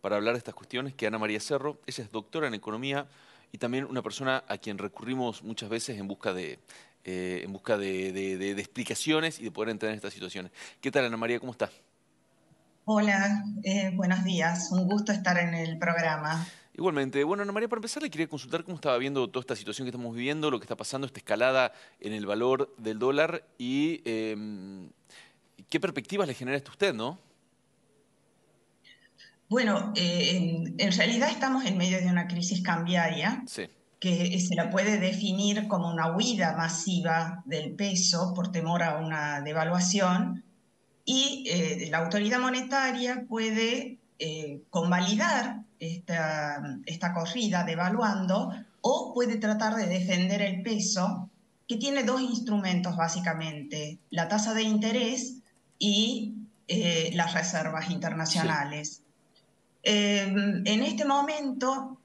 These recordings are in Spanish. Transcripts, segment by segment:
para hablar de estas cuestiones que Ana María Cerro. Ella es doctora en economía y también una persona a quien recurrimos muchas veces en busca de explicaciones y de poder entender estas situaciones. ¿Qué tal, Ana María? ¿Cómo está? Hola, buenos días. Un gusto estar en el programa. Igualmente, bueno, Ana María, para empezar le quería consultar cómo estaba viendo toda esta situación que estamos viviendo, lo que está pasando, esta escalada en el valor del dólar y qué perspectivas le genera esto a usted, ¿no? Bueno, en realidad estamos en medio de una crisis cambiaria Sí, que se la puede definir como una huida masiva del peso por temor a una devaluación y la autoridad monetaria puede convalidar esta corrida devaluando o puede tratar de defender el peso, que tiene dos instrumentos básicamente: la tasa de interés y las reservas sí, internacionales. En este momento,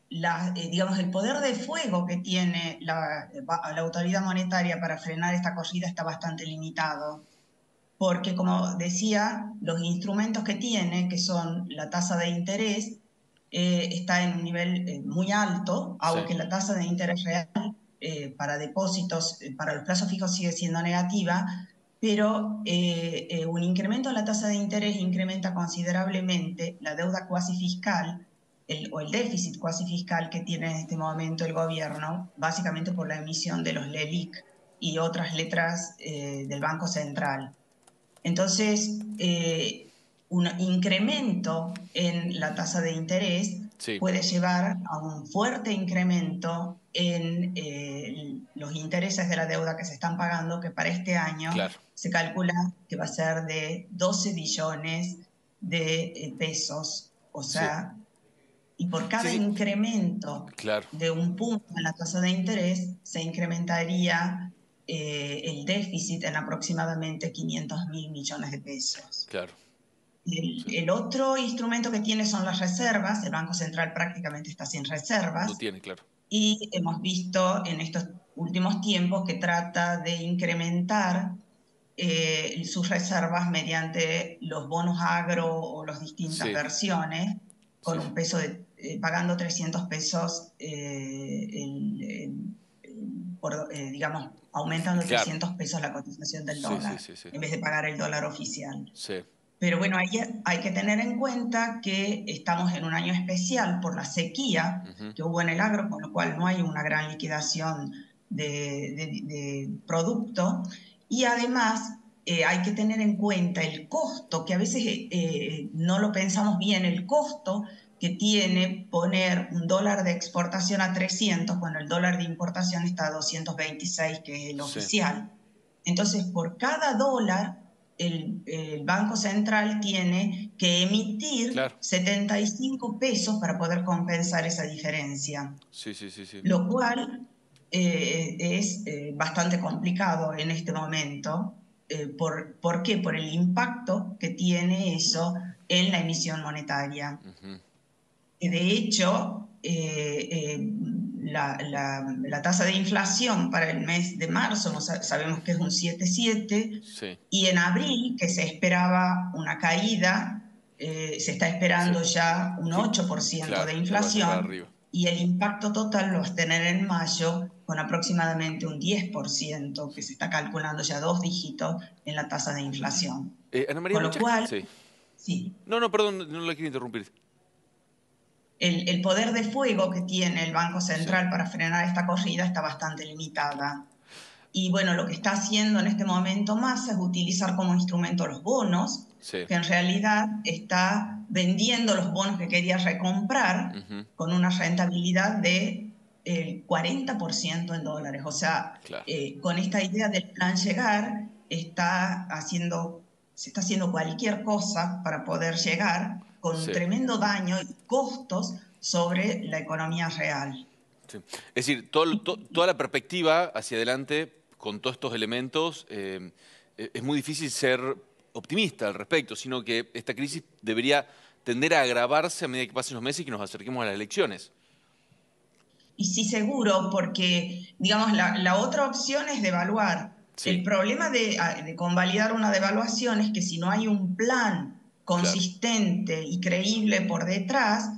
digamos, el poder de fuego que tiene la autoridad monetaria para frenar esta corrida está bastante limitado, porque, como decía, los instrumentos que tiene, que son la tasa de interés, está en un nivel muy alto, sí, aunque la tasa de interés real para depósitos, para los plazos fijos sigue siendo negativa, pero un incremento en la tasa de interés incrementa considerablemente la deuda cuasi fiscal o el déficit cuasi fiscal que tiene en este momento el gobierno, básicamente por la emisión de los LELIC y otras letras del Banco Central. Entonces, un incremento en la tasa de interés sí, puede llevar a un fuerte incremento en los intereses de la deuda que se están pagando, que para este año claro, se calcula que va a ser de 12 billones de pesos. O sí, sea, y por sí, cada sí, incremento claro, de un punto en la tasa de interés, se incrementaría el déficit en aproximadamente 500.000 millones de pesos. claro, sí, El otro instrumento que tiene son las reservas. El Banco Central prácticamente está sin lo reservas tiene, claro, y hemos visto en estos últimos tiempos que trata de incrementar sus reservas mediante los bonos agro o las distintas sí, versiones, con sí, un peso de pagando 300 pesos, digamos, aumentando claro, 300 pesos la cotización del sí, sí, dólar, sí, sí, en vez de pagar el dólar oficial. sí, Pero bueno, hay que tener en cuenta que estamos en un año especial por la sequía ujú, que hubo en el agro, con lo cual no hay una gran liquidación de producto. Y además hay que tener en cuenta el costo, que a veces no lo pensamos bien, el costo que tiene poner un dólar de exportación a 300 cuando el dólar de importación está a 226, que es el sí, oficial. Entonces, por cada dólar, el Banco Central tiene que emitir claro, 75 pesos para poder compensar esa diferencia, sí, sí, sí, sí, lo cual es bastante complicado en este momento. ¿Por qué? Por el impacto que tiene eso en la emisión monetaria. ujú, De hecho, la tasa de inflación para el mes de marzo sabemos que es un 7,7, sí, y en abril, que se esperaba una caída, se está esperando ya un sí, 8% claro, de que vaya para inflación, arriba. y el impacto total lo vas a tener en mayo con aproximadamente un 10%, que Sí. se está calculando ya dos dígitos en la tasa de inflación. Ana María, Con lo cual, sí. sí, No, no, perdón, no la quiero interrumpir. el poder de fuego que tiene el Banco Sí, Central para frenar esta corrida está bastante limitada. Y bueno, lo que está haciendo en este momento Massa es utilizar como instrumento los bonos, sí, que en realidad está vendiendo los bonos que quería recomprar ujú, con una rentabilidad de el 40% en dólares. O sea, claro, con esta idea del plan llegar, se está haciendo cualquier cosa para poder llegar, con un sí, tremendo daño y costos sobre la economía real. sí. Es decir, toda la perspectiva hacia adelante con todos estos elementos, es muy difícil ser optimista al respecto, sino que esta crisis debería tender a agravarse a medida que pasen los meses y que nos acerquemos a las elecciones. Y sí, seguro, porque, digamos, la otra opción es devaluar. Sí, El problema de convalidar una devaluación es que si no hay un plan Claro, consistente y creíble por detrás,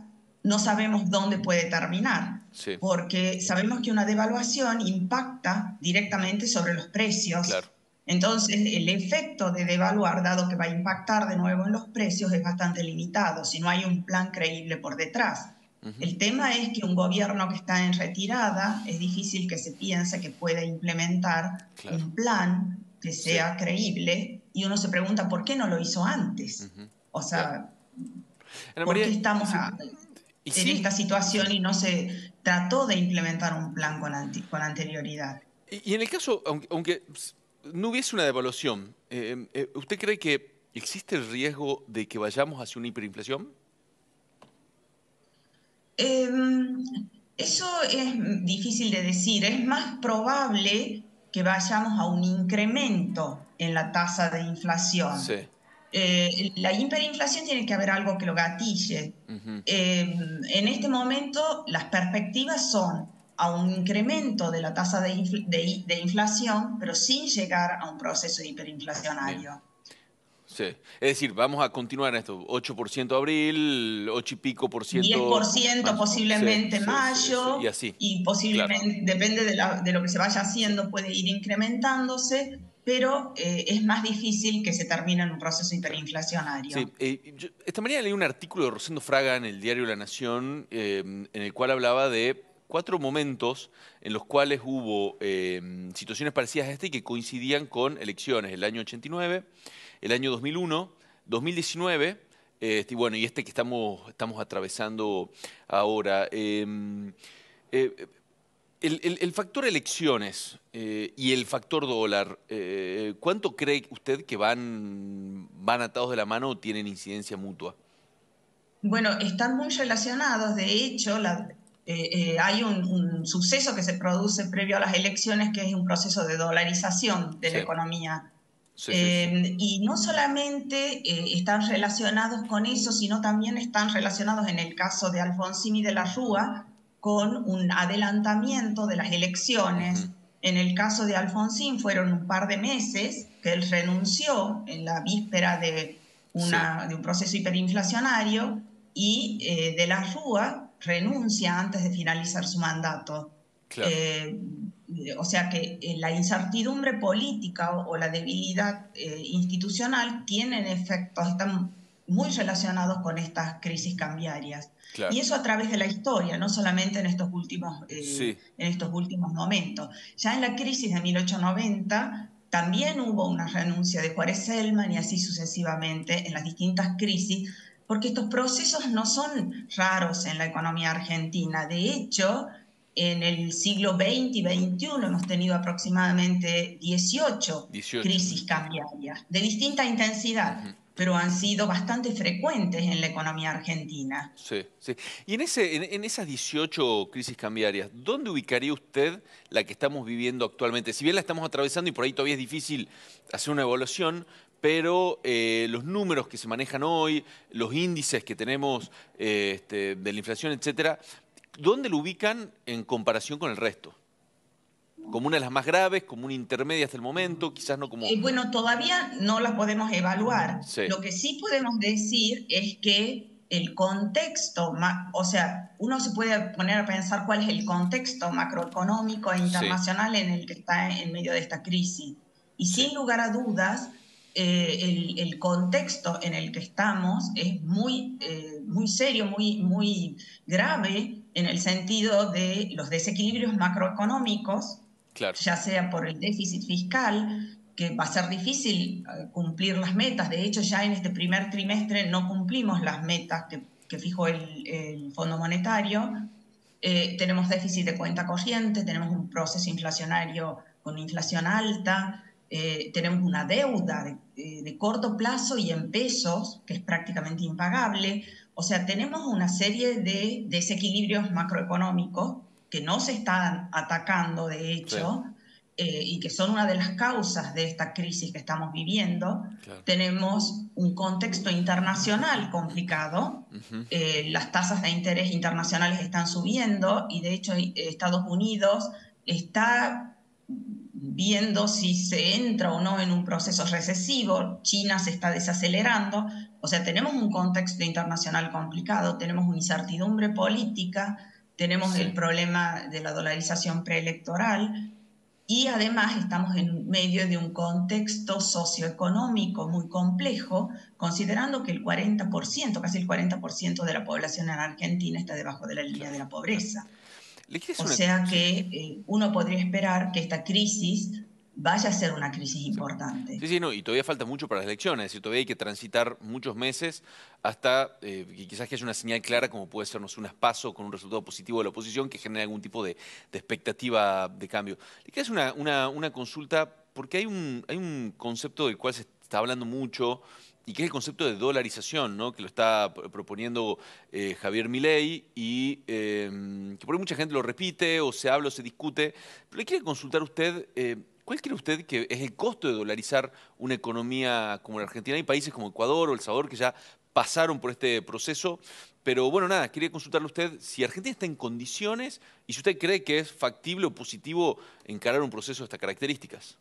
no sabemos dónde puede terminar, sí, porque sabemos que una devaluación impacta directamente sobre los precios. claro. Entonces, el efecto de devaluar, dado que va a impactar de nuevo en los precios, es bastante limitado si no hay un plan creíble por detrás. Ujú, El tema es que un gobierno que está en retirada es difícil que se piense que pueda implementar claro, un plan que sí. sea creíble y uno se pregunta por qué no lo hizo antes. Ujú, O claro. sea, Ana ¿por María, qué estamos sí, y en esta sí, situación y no se trató de implementar un plan con anterioridad? y en el caso, aunque no hubiese una devaluación, ¿usted cree que existe el riesgo de que vayamos hacia una hiperinflación? Eh, Eso es difícil de decir. Es más probable que vayamos a un incremento en la tasa de inflación. Sí. La hiperinflación tiene que haber algo que lo gatille. Ujú, En este momento las perspectivas son a un incremento de la tasa de inflación, pero sin llegar a un proceso bien. hiperinflacionario. Sí. Es decir, vamos a continuar esto. 8% abril, 8 y pico por diez por ciento ciento más. Sí, posiblemente sí, sí, sí. Y mayo así. y Claro. posiblemente, depende de lo que se vaya Sí. haciendo, puede ir incrementándose, pero es más difícil que se termine en un proceso Claro. hiperinflacionario. Sí, esta mañana leí un artículo de Rosendo Fraga en el diario La Nación, en el cual hablaba de 4 momentos en los cuales hubo situaciones parecidas a esta y que coincidían con elecciones: el año 89, el año 2001, 2019, y bueno, y este que estamos atravesando ahora. Eh, el factor elecciones y el factor dólar, ¿cuánto cree usted que van atados de la mano o tienen incidencia mutua? Bueno, están muy relacionados. De hecho, hay un suceso que se produce previo a las elecciones, que es un proceso de dolarización de la Sí, economía. sí, sí, sí. Y no solamente están relacionados con eso, sino también están relacionados en el caso de Alfonsín y de la Rúa con un adelantamiento de las elecciones. Ujú, En el caso de Alfonsín fueron un par de meses que él renunció en la víspera sí, de un proceso hiperinflacionario y de la Rúa renuncia antes de finalizar su mandato. claro, Eh, o sea que la incertidumbre política o la debilidad institucional tienen efectos, están muy relacionados con estas crisis cambiarias. Y claro. eso a través de la historia, no solamente Sí, en estos últimos momentos. Ya en la crisis de 1890 también hubo una renuncia de Juárez Selman y así sucesivamente en las distintas crisis, porque estos procesos no son raros en la economía argentina. De hecho, en el siglo XX y XXI hemos tenido aproximadamente 18 18. crisis cambiarias de distinta intensidad, Ujú, pero han sido bastante frecuentes en la economía argentina. sí, sí. Y en esas 18 crisis cambiarias, ¿dónde ubicaría usted la que estamos viviendo actualmente? Si bien la estamos atravesando y por ahí todavía es difícil hacer una evaluación, pero los números que se manejan hoy, los índices que tenemos de la inflación, etcétera, ¿dónde lo ubican en comparación con el resto? ¿Como una de las más graves, como una intermedia hasta el momento? Quizás no como... Bueno, todavía no las podemos evaluar. Sí, Lo que sí podemos decir es que el contexto, o sea, uno se puede poner a pensar cuál es el contexto macroeconómico e sí, internacional en el que está en medio de esta crisis. Y sí, sin lugar a dudas, el contexto en el que estamos es muy serio, muy grave en el sentido de los desequilibrios macroeconómicos, claro, ya sea por el déficit fiscal, que va a ser difícil cumplir las metas. De hecho, ya en este primer trimestre no cumplimos las metas que fijó el Fondo Monetario. Tenemos déficit de cuenta corriente, tenemos un proceso inflacionario con inflación alta, tenemos una deuda de corto plazo y en pesos que es prácticamente impagable. O sea, tenemos una serie de desequilibrios macroeconómicos que no se están atacando, de sí, hecho, y que son una de las causas de esta crisis que estamos viviendo. claro. Tenemos un contexto internacional complicado. Ujú, Las tasas de interés internacionales están subiendo y de hecho Estados Unidos está viendo si se entra o no en un proceso recesivo. China se está desacelerando, o sea, tenemos un contexto internacional complicado, tenemos una incertidumbre política, tenemos el Sí. problema de la dolarización preelectoral y además estamos en medio de un contexto socioeconómico muy complejo, considerando que el 40%, casi el 40% de la población en Argentina está debajo de la línea de Claro, la claro. pobreza. ¿Le quieres O una...? sea Sí. que uno podría esperar que esta crisis vaya a ser una crisis Sí. importante. Sí, sí, no, y todavía falta mucho para las elecciones, es decir, todavía hay que transitar muchos meses hasta que quizás que haya una señal clara como puede ser, no sé, unas PASO con un resultado positivo de la oposición que genere algún tipo de expectativa de cambio. Le quiero hacer una consulta porque hay un concepto del cual se está hablando mucho y que es el concepto de dolarización, ¿no? Que lo está proponiendo Javier Milei y que por ahí mucha gente lo repite o se habla o se discute. Pero le quiero consultar a usted, ¿cuál cree usted que es el costo de dolarizar una economía como la Argentina? Hay países como Ecuador o El Salvador que ya pasaron por este proceso, pero bueno, nada, quería consultarle a usted si Argentina está en condiciones y si usted cree que es factible o positivo encarar un proceso de estas características.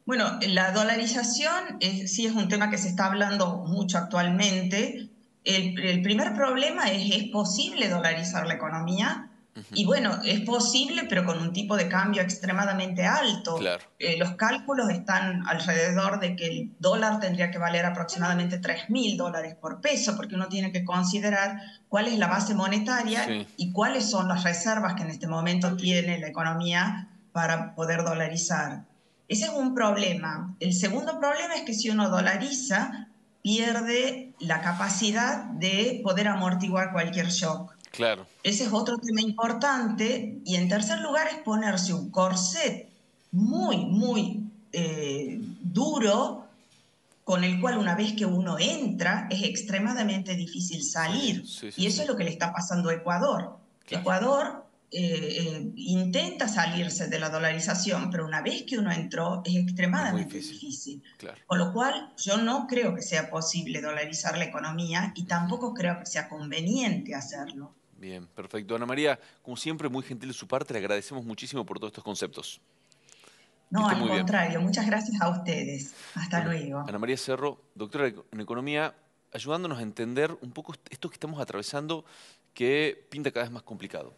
Bueno, la dolarización sí es un tema que se está hablando mucho actualmente. El primer problema es posible dolarizar la economía? Ujú. Y bueno, es posible, pero con un tipo de cambio extremadamente alto. Claro, Los cálculos están alrededor de que el dólar tendría que valer aproximadamente $3.000 por peso, porque uno tiene que considerar cuál es la base monetaria sí, y cuáles son las reservas que en este momento tiene la economía para poder dolarizar. Ese es un problema. El segundo problema es que si uno dolariza, pierde la capacidad de poder amortiguar cualquier shock. claro, Ese es otro tema importante. Y en tercer lugar es ponerse un corset muy, muy duro, con el cual una vez que uno entra es extremadamente difícil sí, salir. sí, sí, Y eso sí, es lo que le está pasando a Ecuador. claro, Ecuador intenta salirse de la dolarización, pero una vez que uno entró es es muy extremadamente difícil, difícil. claro. Con lo cual yo no creo que sea posible dolarizar la economía y Ujú. tampoco creo que sea conveniente hacerlo. Bien, perfecto. Ana María, como siempre, muy gentil de su parte, le agradecemos muchísimo por todos estos conceptos. Que No, esté al muy bien. contrario, muchas gracias a ustedes. Hasta Bueno, Ana luego. María Cerro, doctora en economía, ayudándonos a entender un poco esto que estamos atravesando que pinta cada vez más complicado.